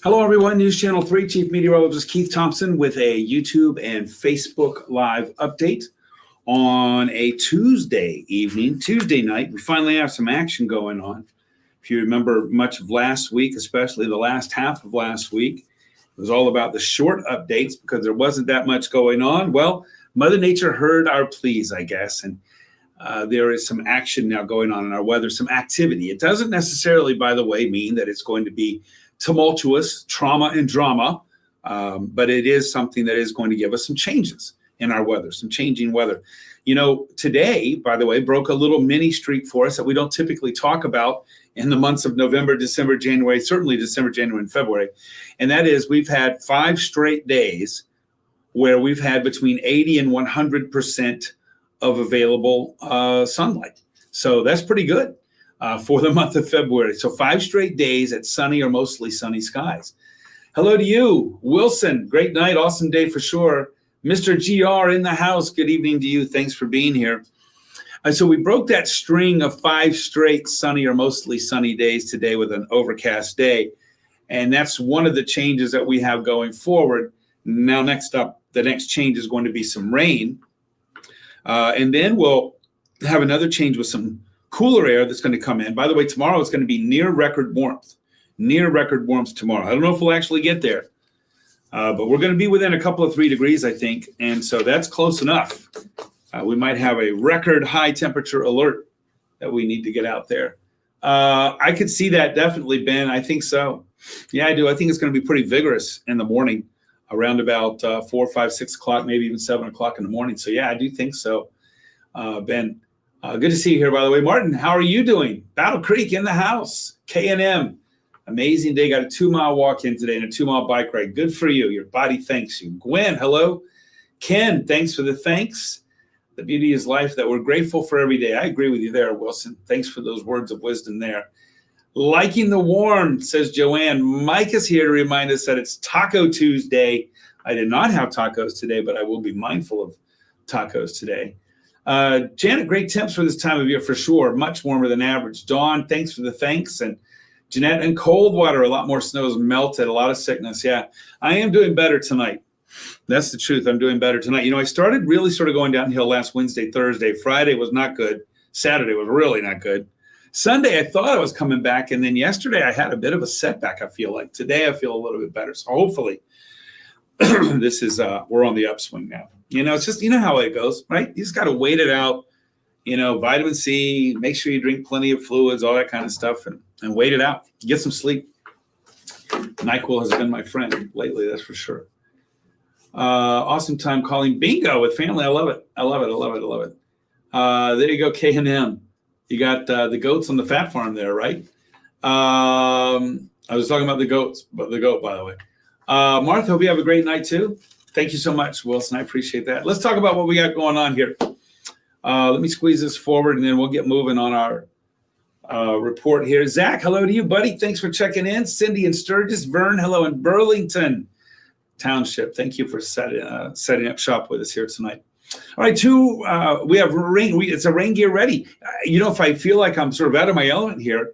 Hello, everyone. News Channel 3 Chief Meteorologist Keith Thompson with a YouTube and Facebook Live update on a Tuesday evening, Tuesday night. We finally have some action going on. If you remember much of last week, especially the last half of last week, it was all about the short updates because there wasn't that much going on. Well, Mother Nature heard our pleas, I guess, and there is some action now going on in our weather, some activity. It doesn't necessarily, by the way, mean that it's going to be tumultuous trauma and drama, but it is something that is going to give us some changes in our weather, some changing weather. You know, today, by the way, broke a little mini streak for us that we don't typically talk about in the months of November, December, January, certainly December, January, and February. And that is we've had 5 straight days where we've had between 80 and 100% of available sunlight. So that's pretty good. For the month of February. So 5 straight days at sunny or mostly sunny skies. Hello to you, Wilson. Great night. Awesome day for sure. Mr. GR in the house. Good evening to you. Thanks for being here. So we broke that string of 5 straight sunny or mostly sunny days today with an overcast day. And that's one of the changes that we have going forward. Now, next up, the next change is going to be some rain. And then we'll have another change with some cooler air that's going to come in. By the way, tomorrow it's going to be near record warmth tomorrow. I don't know if we'll actually get there, but we're going to be within a couple of 3 degrees, I think. And so that's close enough. We might have a record high temperature alert that we need to get out there. I could see that definitely, Ben. I think so. Yeah, I do. I think it's going to be pretty vigorous in the morning around about 4, 5, 6 o'clock, maybe even 7 o'clock in the morning. So yeah, I do think so, Ben. Good to see you here, by the way. Martin, how are you doing? Battle Creek in the house. K&M. Amazing day. Got a 2-mile walk in today and a 2-mile bike ride. Good for you. Your body thanks you. Gwen, hello. Ken, thanks for the thanks. The beauty is life that we're grateful for every day. I agree with you there, Wilson. Thanks for those words of wisdom there. Liking the warm, says Joanne. Mike is here to remind us that it's Taco Tuesday. I did not have tacos today, but I will be mindful of tacos today. Janet, great temps for this time of year for sure. Much warmer than average. Dawn, thanks for the thanks. And Jeanette, in cold water, a lot more snow has melted, a lot of sickness. Yeah, I am doing better tonight. That's the truth. I'm doing better tonight. You know, I started really sort of going downhill last Wednesday, Thursday. Friday was not good. Saturday was really not good. Sunday, I thought I was coming back. And then yesterday, I had a bit of a setback, I feel like. Today, I feel a little bit better. So hopefully, this is, we're on the upswing now. You know, it's just, you know how it goes, right? You just got to wait it out, you know, vitamin C, make sure you drink plenty of fluids, all that kind of stuff, and wait it out. Get some sleep. NyQuil has been my friend lately, that's for sure. Awesome time calling bingo with family. I love it. I love it. I love it. I love it. There you go, K&M. You got the goats on the fat farm there, right? I was talking about the goat, by the way. Martha, hope you have a great night too. Thank you so much, Wilson. I appreciate that. Let's talk about what we got going on here. Let me squeeze this forward, and then we'll get moving on our report here. Zach, hello to you, buddy. Thanks for checking in. Cindy in Sturgis. Vern, hello in Burlington Township. Thank you for setting up shop with us here tonight. All right, we have rain. It's a rain gear ready. You know, if I feel like I'm sort of out of my element here,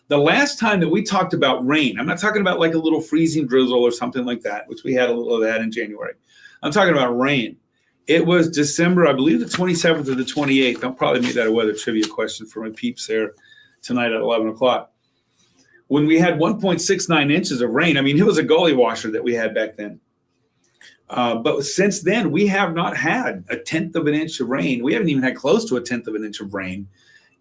the last time that we talked about rain, I'm not talking about like a little freezing drizzle or something like that, which we had a little of that in January. I'm talking about rain. It was December, I believe the 27th or the 28th. I'll probably make that a weather trivia question for my peeps there tonight at 11 o'clock. When we had 1.69 inches of rain, I mean, it was a gully washer that we had back then. But since then, we have not had a 1/10 of an inch of rain. We haven't even had close to a 1/10 of an inch of rain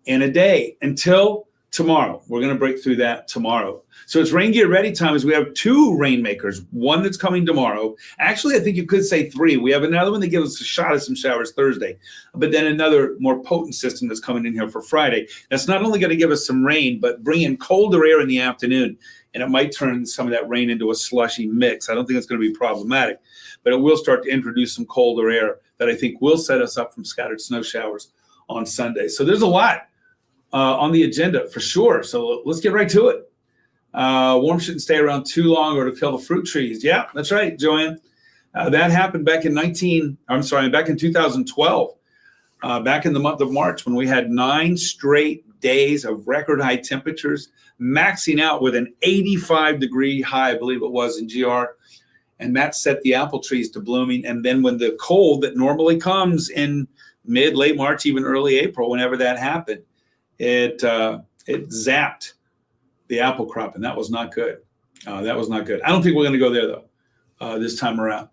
in a day until tomorrow. We're going to break through that tomorrow. So it's rain gear ready time as we have 2 rainmakers, one that's coming tomorrow. Actually, I think you could say 3. We have another one that gives us a shot at some showers Thursday, but then another more potent system that's coming in here for Friday. That's not only going to give us some rain, but bring in colder air in the afternoon, and it might turn some of that rain into a slushy mix. I don't think it's going to be problematic, but it will start to introduce some colder air that I think will set us up from scattered snow showers on Sunday. So there's a lot on the agenda for sure. So let's get right to it. Warm shouldn't stay around too long or to kill the fruit trees. Yeah, that's right, Joanne. That happened back in 2012, back in the month of March when we had 9 straight days of record high temperatures, maxing out with an 85-degree high, I believe it was, in GR. And that set the apple trees to blooming. And then when the cold that normally comes in late March, even early April, whenever that happened, it zapped the apple crop, and that was not good. That was not good. I don't think we're going to go there, though, this time around.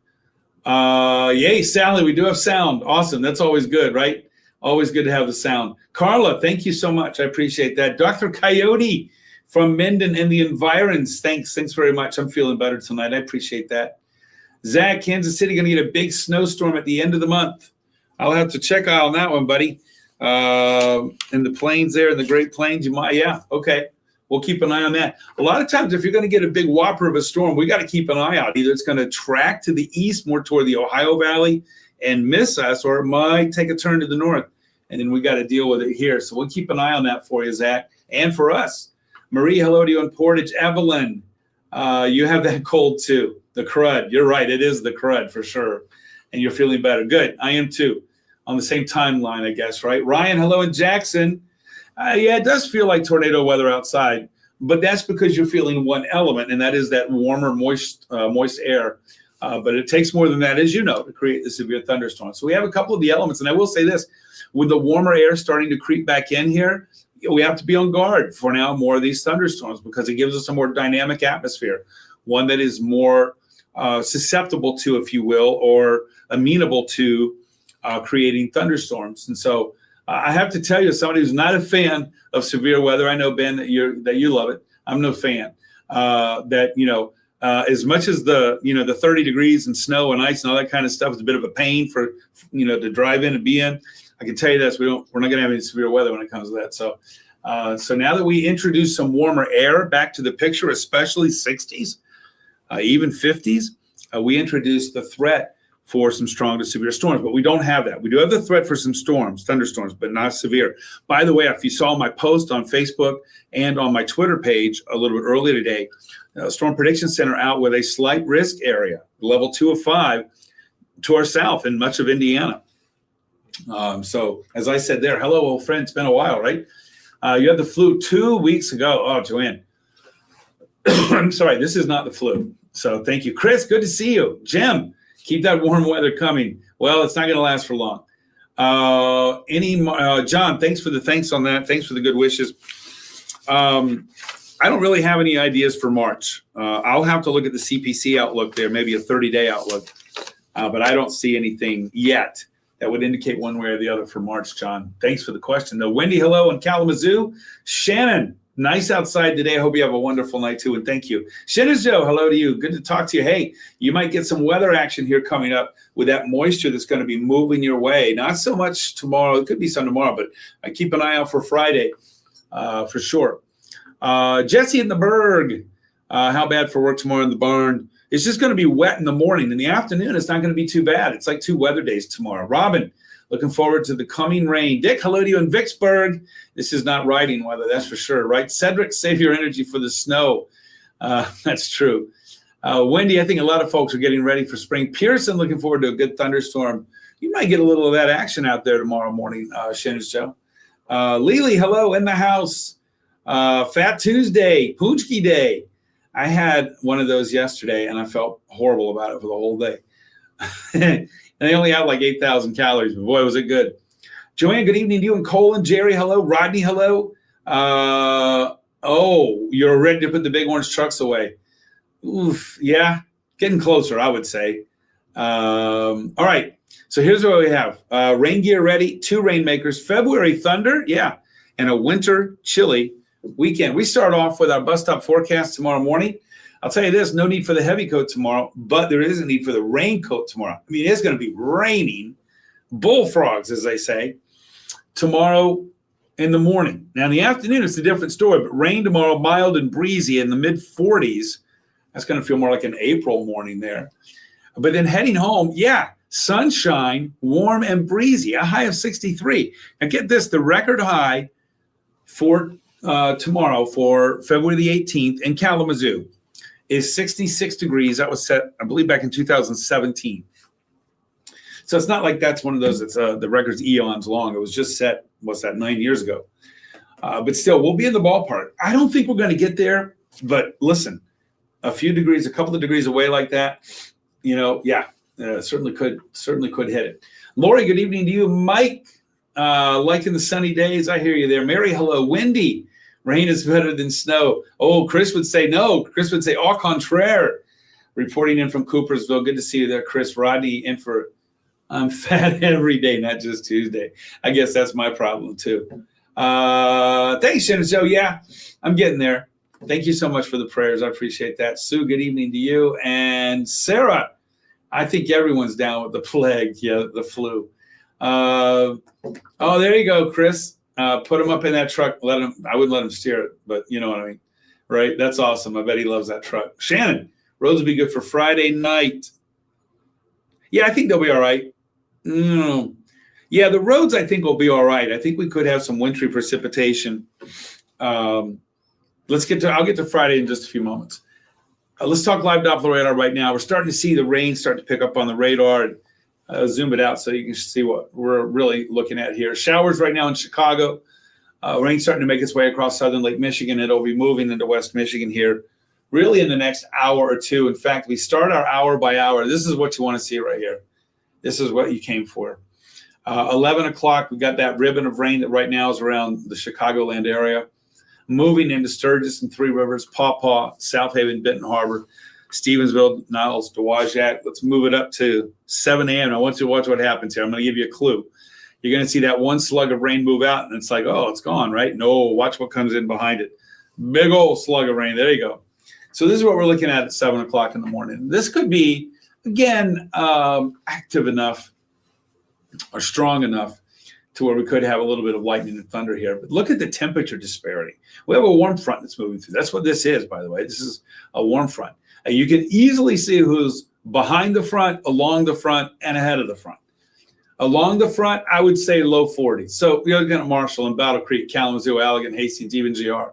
Yay, Sally, we do have sound. Awesome. That's always good, right? Always good to have the sound. Carla, thank you so much. I appreciate that. Dr. Coyote from Menden and the Environs, thanks very much. I'm feeling better tonight. I appreciate that. Zach, Kansas City going to get a big snowstorm at the end of the month. I'll have to check out on that one, buddy. In the plains there, in the Great Plains, you might, yeah, okay. We'll keep an eye on that. A lot of times, if you're going to get a big whopper of a storm, we got to keep an eye out. Either it's going to track to the east, more toward the Ohio Valley, and miss us, or it might take a turn to the north, and then we got to deal with it here. So we'll keep an eye on that for you, Zach, and for us. Marie, hello to you in Portage. Evelyn, you have that cold too. The crud. You're right. It is the crud for sure. And you're feeling better. Good. I am too. On the same timeline, I guess, right? Ryan, hello in Jackson. Yeah, it does feel like tornado weather outside, but that's because you're feeling one element, and that is that warmer, moist air. But it takes more than that, as you know, to create the severe thunderstorm. So we have a couple of the elements, and I will say this, with the warmer air starting to creep back in here, we have to be on guard for now more of these thunderstorms because it gives us a more dynamic atmosphere, one that is more susceptible to, if you will, or amenable to creating thunderstorms. And so I have to tell you, somebody who's not a fan of severe weather, I know, Ben, that you love it. I'm no fan. As much as the 30 degrees and snow and ice and all that kind of stuff is a bit of a pain for, to drive in and be in, I can tell you this, we're not going to have any severe weather when it comes to that. So now that we introduce some warmer air back to the picture, especially 60s, even 50s, we introduce the threat for some strong to severe storms, but we don't have that. We do have the threat for some thunderstorms, but not severe. By the way, if you saw my post on Facebook and on my Twitter page a little bit earlier today, Storm Prediction Center out with a slight risk area, level 2 of 5, to our south in much of Indiana. So as I said there, hello, old friend, it's been a while, right? You had the flu 2 weeks ago. Oh, Joanne. I'm sorry, this is not the flu. So thank you. Chris, good to see you. Jim, keep that warm weather coming. Well, it's not going to last for long. John, thanks for the thanks on that. Thanks for the good wishes. I don't really have any ideas for March. I'll have to look at the CPC outlook there, maybe a 30-day outlook. But I don't see anything yet that would indicate one way or the other for March, John. Thanks for the question, though. Wendy, hello in Kalamazoo. Shannon, nice outside today. I hope you have a wonderful night, too, and thank you. Shannon Joe, hello to you. Good to talk to you. Hey, you might get some weather action here coming up with that moisture that's going to be moving your way. Not so much tomorrow. It could be some tomorrow, but I keep an eye out for Friday for sure. Jesse in the Berg, how bad for work tomorrow in the barn? It's just going to be wet in the morning. In the afternoon, it's not going to be too bad. It's like 2 weather days tomorrow. Robin, looking forward to the coming rain. Dick, hello to you in Vicksburg. This is not riding weather, that's for sure, right? Cedric, save your energy for the snow. That's true. Wendy, I think a lot of folks are getting ready for spring. Pearson, looking forward to a good thunderstorm. You might get a little of that action out there tomorrow morning, Shannon Joe. Lily, hello in the house. Fat Tuesday, Poonchki Day. I had one of those yesterday, and I felt horrible about it for the whole day. And they only had like 8,000 calories, but boy, was it good. Joanne, good evening to you and Colin. Jerry, hello. Rodney, hello. You're ready to put the big orange trucks away. Oof, yeah, getting closer, I would say. All right, so here's what we have. Rain gear ready, 2 rainmakers, February thunder, yeah, and a winter chilly weekend. We start off with our bus stop forecast tomorrow morning. I'll tell you this, no need for the heavy coat tomorrow, but there is a need for the raincoat tomorrow. I mean, it's going to be raining, bullfrogs, as they say, tomorrow in the morning. Now, in the afternoon, it's a different story, but rain tomorrow, mild and breezy in the mid-40s. That's going to feel more like an April morning there. But then heading home, yeah, sunshine, warm and breezy, a high of 63. Now, get this, the record high for tomorrow, for February the 18th in Kalamazoo, is 66 degrees. That was set, I believe, back in 2017. So it's not like that's one of those, it's the record's eons long. It was just set, 9 years ago. But still, we'll be in the ballpark. I don't think we're going to get there. But listen, a couple of degrees away like that, certainly could hit it. Lori, good evening to you. Mike, liking the sunny days. I hear you there. Mary, hello. Wendy, rain is better than snow. Oh, Chris would say no. Chris would say au contraire. Reporting in from Coopersville. Good to see you there, Chris. Rodney in for I'm fat every day, not just Tuesday. I guess that's my problem too. Thanks, Shannon Joe. Yeah, I'm getting there. Thank you so much for the prayers. I appreciate that. Sue, good evening to you. And Sarah, I think everyone's down with the plague. Yeah, the flu. Oh, there you go, Chris. Put him up in that truck. I wouldn't let him steer it, but you know what I mean, right? That's awesome. I bet he loves that truck. Shannon, roads will be good for Friday night. Yeah, I think they'll be all right. Yeah, the roads I think will be all right. I think we could have some wintry precipitation. I'll get to Friday in just a few moments. Let's talk live Doppler radar right now. We're starting to see the rain start to pick up on the radar. Zoom it out so you can see what we're really looking at here. Showers right now in Chicago. Rain starting to make its way across southern Lake Michigan. It'll be moving into West Michigan here really in the next hour or two. In fact, we start our hour by hour. This is what you want to see right here. This is what you came for. 11 o'clock, we got that ribbon of rain that right now is around the Chicagoland area. Moving into Sturgis and Three Rivers, Paw Paw, South Haven, Benton Harbor, Stevensville, Niles, Dowagiac. Let's move it up to 7 a.m. I want you to watch what happens here. I'm going to give you a clue. You're going to see that one slug of rain move out, and it's like, oh, it's gone, right? No, watch what comes in behind it. Big old slug of rain. There you go. So this is what we're looking at 7 o'clock in the morning. This could be, again, active enough or strong enough to where we could have a little bit of lightning and thunder here. But look at the temperature disparity. We have a warm front that's moving through. That's what this is, by the way. This is a warm front. And you can easily see who's behind the front, along the front, and ahead of the front. Along the front, I would say low 40s. So we're looking at Marshall and Battle Creek, Kalamazoo, Allegan, Hastings, even GR.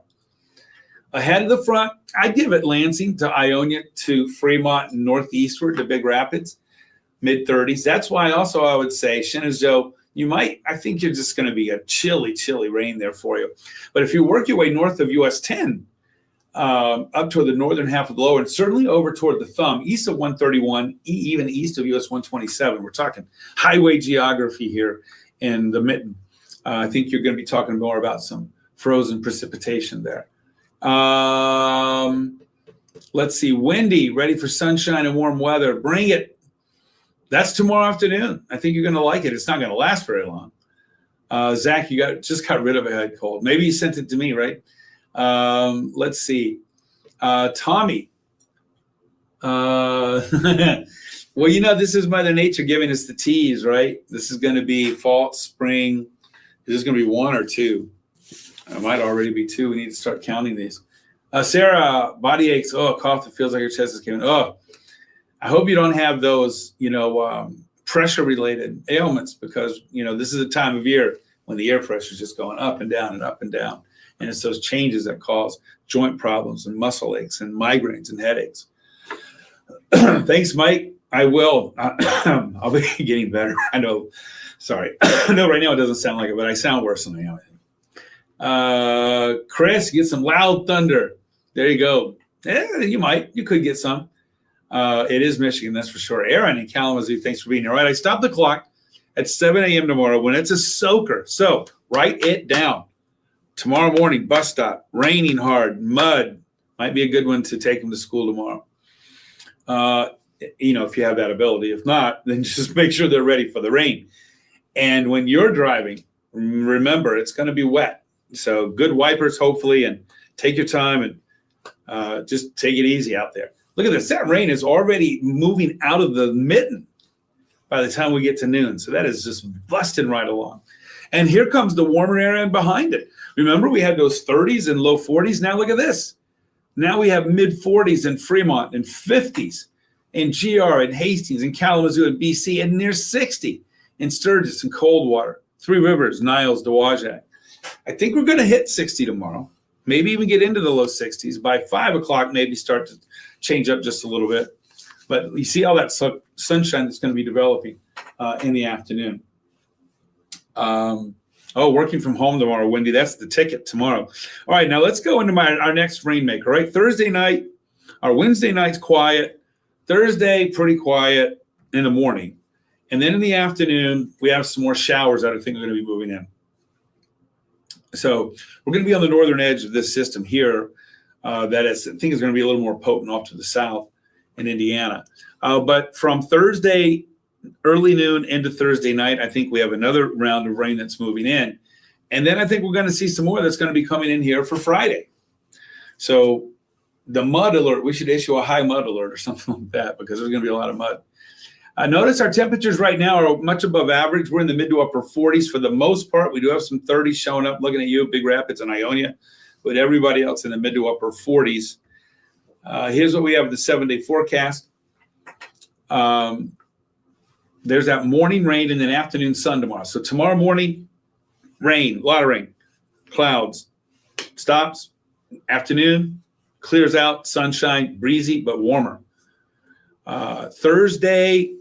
Ahead of the front, I'd give it Lansing to Ionia to Fremont and northeastward to Big Rapids, mid-30s. That's why also I would say Shenandoah, I think you're just going to be a chilly rain there for you. But if you work your way north of US 10, up toward the northern half of the lower, and certainly over toward the thumb, east of 131, even east of US 127, we're talking highway geography here in the mitten. I think you're going to be talking more about some frozen precipitation there. Let's see, windy, ready for sunshine and warm weather. Bring it. That's tomorrow afternoon. I think you're going to like it. It's not going to last very long. Zach, you just got rid of a head cold. Maybe you sent it to me, right? Let's see. Tommy. Well, this is Mother Nature giving us the tease, right? This is going to be fall, spring. Is this going to be one or two? It might already be two. We need to start counting these. Sarah, body aches. Oh, cough that feels like your chest is giving. Oh, I hope you don't have those, pressure-related ailments because, this is a time of year when the air pressure is just going up and down and up and down. And it's those changes that cause joint problems and muscle aches and migraines and headaches. Thanks, Mike. I will. I'll be getting better. I know. Sorry. I know right now it doesn't sound like it, but I sound worse than I am. Chris, get some loud thunder. There you go. Yeah, you could get some. It is Michigan, that's for sure. Aaron in Kalamazoo, thanks for being here. All right, I stopped the clock at 7 a.m. tomorrow when it's a soaker. So write it down. Tomorrow morning, bus stop, raining hard, mud. Might be a good one to take them to school tomorrow. If you have that ability. If not, then just make sure they're ready for the rain. And when you're driving, remember, it's going to be wet. So good wipers, hopefully, and take your time and just take it easy out there. Look at this. That rain is already moving out of the mitten by the time we get to noon. So that is just busting right along. And here comes the warmer area behind it. Remember, we had those 30s and low 40s. Now look at this. Now we have mid 40s in Fremont and 50s in GR and Hastings and Kalamazoo and BC and near 60 in Sturgis and Coldwater, Three Rivers, Niles, Dowagiac. I think we're going to hit 60 tomorrow. Maybe even get into the low 60s. By 5 o'clock, maybe start to change up just a little bit. But you see all that sunshine that's going to be developing in the afternoon. Oh, working from home tomorrow, Wendy. That's the ticket tomorrow. All right, now let's go into our next rainmaker. Right, Thursday night, our Wednesday night's quiet. Thursday, pretty quiet in the morning. And then in the afternoon, we have some more showers that I think are going to be moving in. So we're going to be on the northern edge of this system here. I think is going to be a little more potent off to the south in Indiana. But from Thursday early noon into Thursday night, I think we have another round of rain that's moving in. And then I think we're going to see some more that's going to be coming in here for Friday. So the mud alert, we should issue a high mud alert or something like that because there's going to be a lot of mud. Notice our temperatures right now are much above average. We're in the mid to upper 40s for the most part. We do have some 30s showing up. Looking at you, Big Rapids and Ionia, but everybody else in the mid to upper 40s. Here's what we have: the 7-day forecast. There's that morning rain and then afternoon sun tomorrow. So tomorrow morning, rain, a lot of rain, clouds, stops. Afternoon, clears out, sunshine, breezy but warmer. Thursday,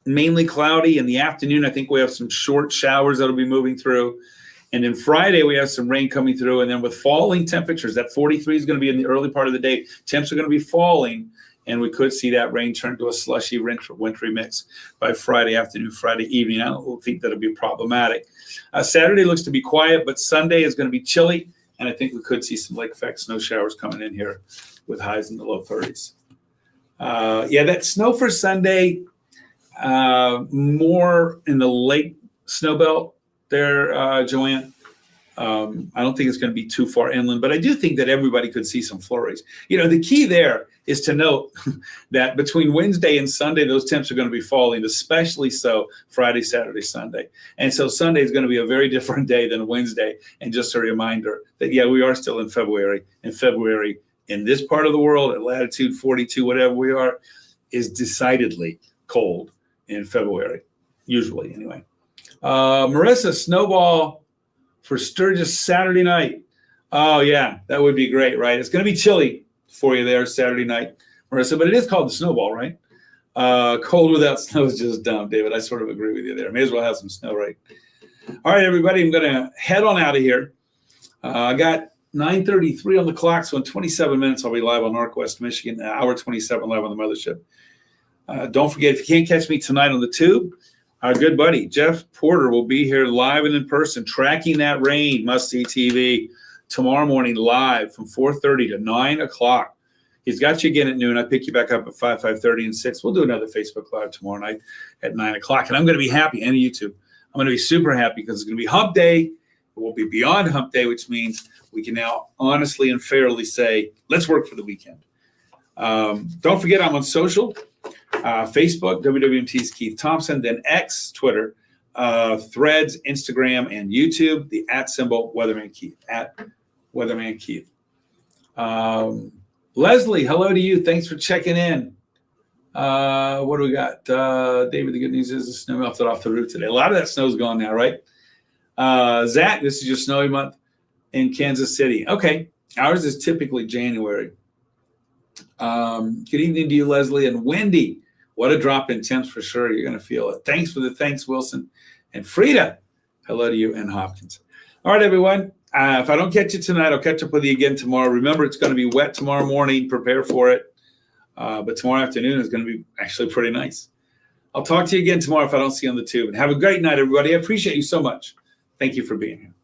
mainly cloudy. In the afternoon, I think we have some short showers that'll be moving through. And then Friday, we have some rain coming through. And then with falling temperatures, that 43 is going to be in the early part of the day. Temps are going to be falling, and we could see that rain turn to a slushy, wintry mix by Friday afternoon, Friday evening. I don't think that'll be problematic. Saturday looks to be quiet, but Sunday is going to be chilly. And I think we could see some lake effect snow showers coming in here with highs in the low 30s. That snow for Sunday, more in the lake snow belt there, Joanne. I don't think it's going to be too far inland, but I do think that everybody could see some flurries. The key there is to note that between Wednesday and Sunday, those temps are going to be falling, especially so Friday, Saturday, Sunday. And so Sunday is going to be a very different day than Wednesday. And just a reminder that, we are still in February. And February in this part of the world at latitude 42, whatever we are, is decidedly cold in February, usually anyway. Marissa, snowball for Sturgis Saturday night. Oh, yeah, that would be great, right? It's going to be chilly for you there Saturday night, Marissa, but it is called the snowball, right? Cold without snow is just dumb, David. I sort of agree with you there. May as well have some snow, right? All right, everybody, I'm going to head on out of here. I got 9:33 on the clock, so in 27 minutes, I'll be live on Northwest Michigan, hour 27 live on the mothership. Don't forget, if you can't catch me tonight on the tube, our good buddy Jeff Porter will be here live and in person, tracking that rain, must-see TV, tomorrow morning live from 4:30 to 9 o'clock. He's got you again at noon. I pick you back up at 5, 5:30, and 6. We'll do another Facebook Live tomorrow night at 9 o'clock, and I'm going to be happy, and YouTube. I'm going to be super happy because it's going to be hump day. It will be beyond hump day, which means we can now honestly and fairly say, let's work for the weekend. Don't forget, I'm on social, Facebook, WWMT's Keith Thompson, then X, Twitter, Threads, Instagram, and YouTube, the @ Weatherman Keith, @Weatherman Keith. Leslie, hello to you. Thanks for checking in. What do we got? David, the good news is the snow melted off the roof today. A lot of that snow's gone now, right? Zach, this is your snowy month in Kansas City. Okay. Ours is typically January. Good evening to you, Leslie and Wendy. What a drop in temps for sure. You're going to feel it. Thanks for the thanks, Wilson. And Frida, hello to you and Hopkins. All right, everyone. If I don't catch you tonight, I'll catch up with you again tomorrow. Remember, it's going to be wet tomorrow morning. Prepare for it. But tomorrow afternoon is going to be actually pretty nice. I'll talk to you again tomorrow if I don't see you on the tube. And have a great night, everybody. I appreciate you so much. Thank you for being here.